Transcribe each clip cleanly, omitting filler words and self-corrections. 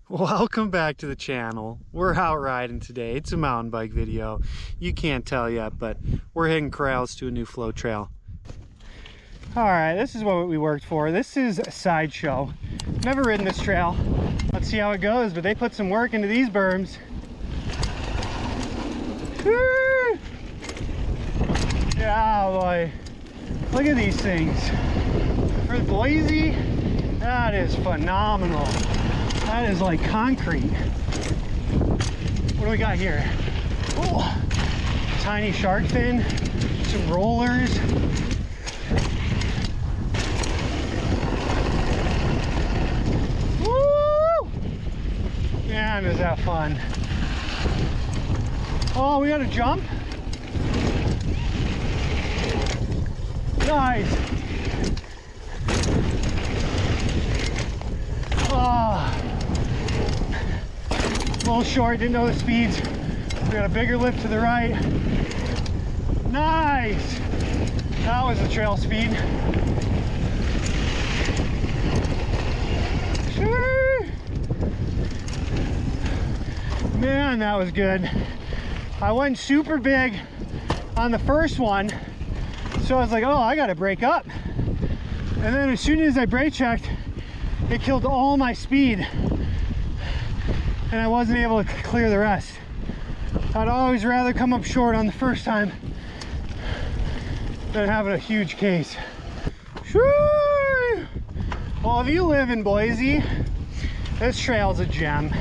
Welcome back to the channel. We're out riding today. It's a mountain bike video. You can't tell yet, but we're hitting corrals to a new flow trail. All right, this is what we worked for. This is Sideshow. Never ridden this trail. Let's see how it goes, but they put some work into these berms. Woo! Yeah, boy. Look at these things. For Boise, that is phenomenal. That is like concrete. What do we got here? Oh, tiny shark fin, some rollers. Woo! Man, is that fun. Oh, we got to jump? Nice. Oh. A little short, didn't know the speeds. We got a bigger lip to the right. Nice! That was the trail speed. Man, that was good. I went super big on the first one, so I was like, oh, I gotta brake up. And then as soon as I brake checked, it killed all my speed. And I wasn't able to clear the rest. I'd always rather come up short on the first time than having a huge case. Well, if you live in Boise, this trail's a gem.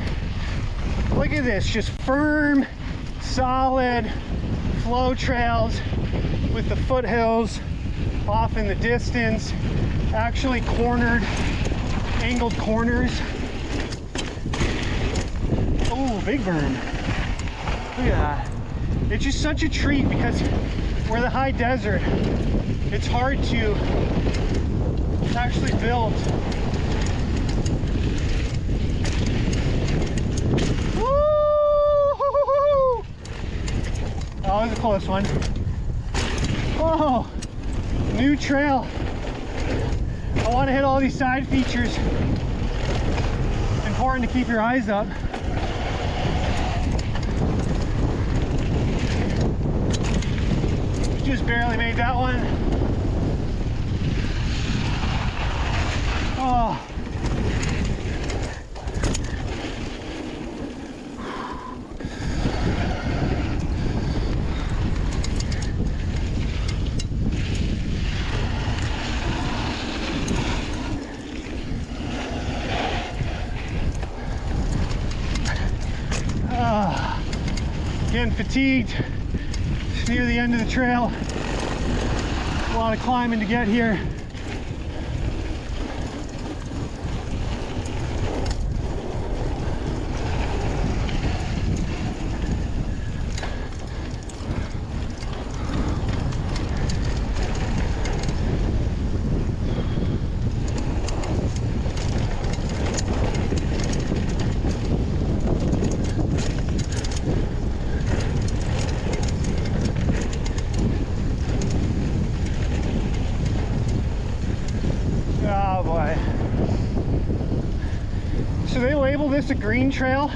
Look at this, just firm, solid flow trails with the foothills off in the distance, actually cornered, angled corners. Oh, big berm. Look at that. It's just such a treat because we're the high desert. It's hard to actually build. Woo! That was a close one. Oh, new trail. I want to hit all these side features. Important to keep your eyes up. Just barely made that one. Oh. Getting fatigued. It's near the end of the trail. A lot of climbing to get here. Oh boy. So they label this a green trail,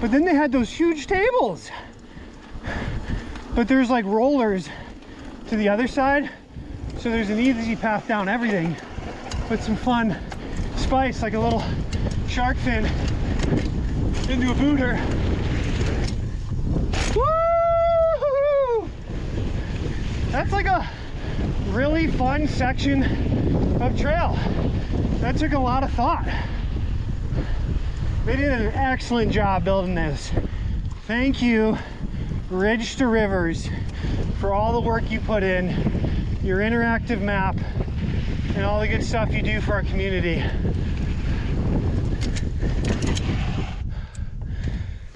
but then they had those huge tables. But there's like rollers to the other side, so there's an easy path down everything with some fun spice, like a little shark fin into a booter. Woo! That's like a really fun section of trail. That took a lot of thought. They did an excellent job building this. Thank you, Ridge to Rivers, for all the work you put in, your interactive map, and all the good stuff you do for our community.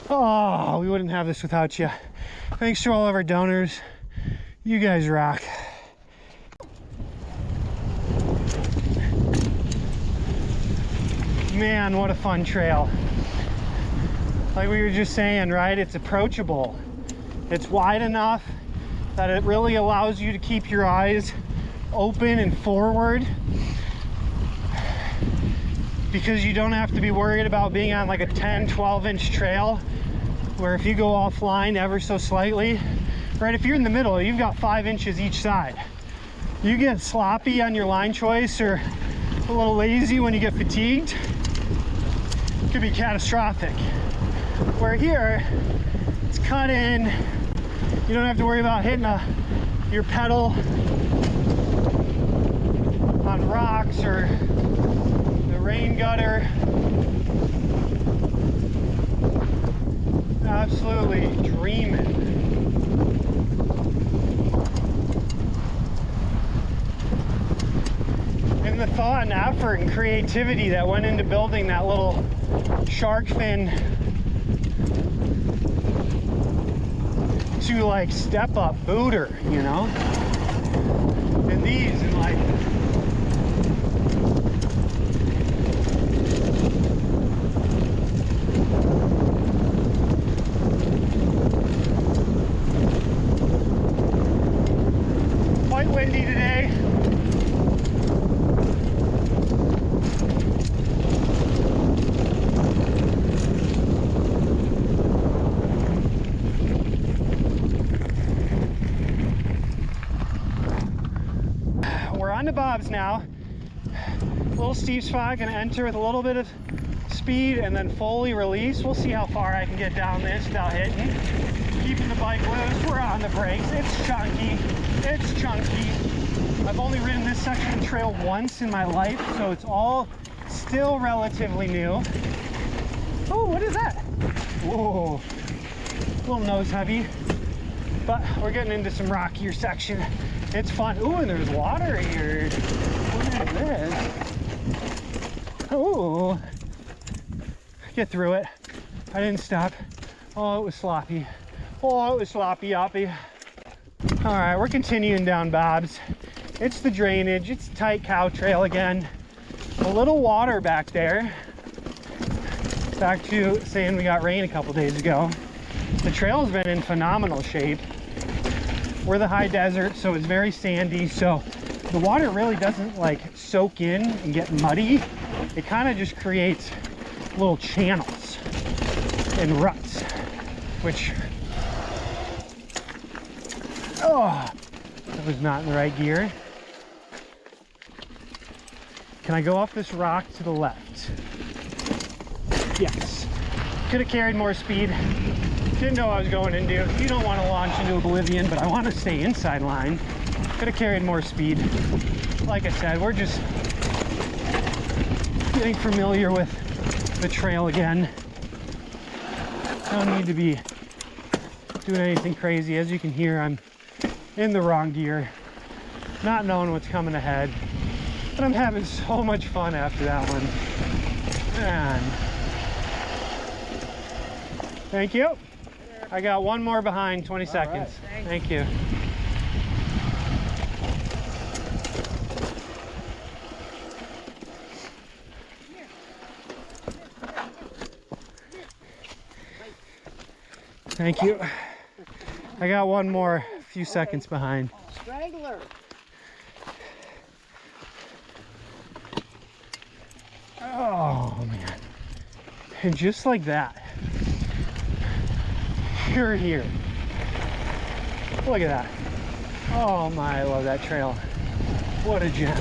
Oh, we wouldn't have this without you. Thanks to all of our donors. You guys rock. Man, what a fun trail. Like we were just saying, right? It's approachable. It's wide enough that it really allows you to keep your eyes open and forward. because you don't have to be worried about being on like a 10-12 inch trail where if you go offline ever so slightly, right, if you're in the middle, you've got 5 inches each side. You get sloppy on your line choice or a little lazy when you get fatigued, it could be catastrophic. Where here, it's cut in, you don't have to worry about hitting your pedal on rocks or the rain gutter. Absolutely dreaming. And the thought and effort and creativity that went into building that little shark fin to like step up booter, you know? And these and like quite windy today. We're on to Bob's now. A little steep spot, gonna enter with a little bit of speed and then fully release. We'll see how far I can get down this without hitting. Keeping the bike loose, we're on the brakes. It's chunky, it's chunky. I've only ridden this section of trail once in my life, so it's all still relatively new. Oh, what is that? Whoa, a little nose heavy, but we're getting into some rockier section. It's fun. Ooh, and there's water here. What is this? Oh, get through it. I didn't stop. Oh, it was sloppy. Oh, it was sloppy, yoppy. All right, we're continuing down Bob's. It's the drainage. It's a tight cow trail again. A little water back there. Back to saying we got rain a couple days ago. The trail's been in phenomenal shape. We're the high desert, so it's very sandy, so the water really doesn't like soak in and get muddy. It kind of just creates little channels and ruts, which, oh, that was not in the right gear. Can I go off this rock to the left? Yes. Could have carried more speed. Didn't know what I was going into. You don't want to launch into oblivion, but I want to stay inside line. Could have carried more speed. Like I said, we're just getting familiar with the trail again. Don't need to be doing anything crazy. As you can hear, I'm in the wrong gear, not knowing what's coming ahead, but I'm having so much fun after that one. Man. Thank you. I got one more behind, 20 seconds. Right, thank you. Thank you. I got one more, a few seconds behind. Strangler. Oh man. And just like that, you're here. Look at that. Oh my, I love that trail. What a gem.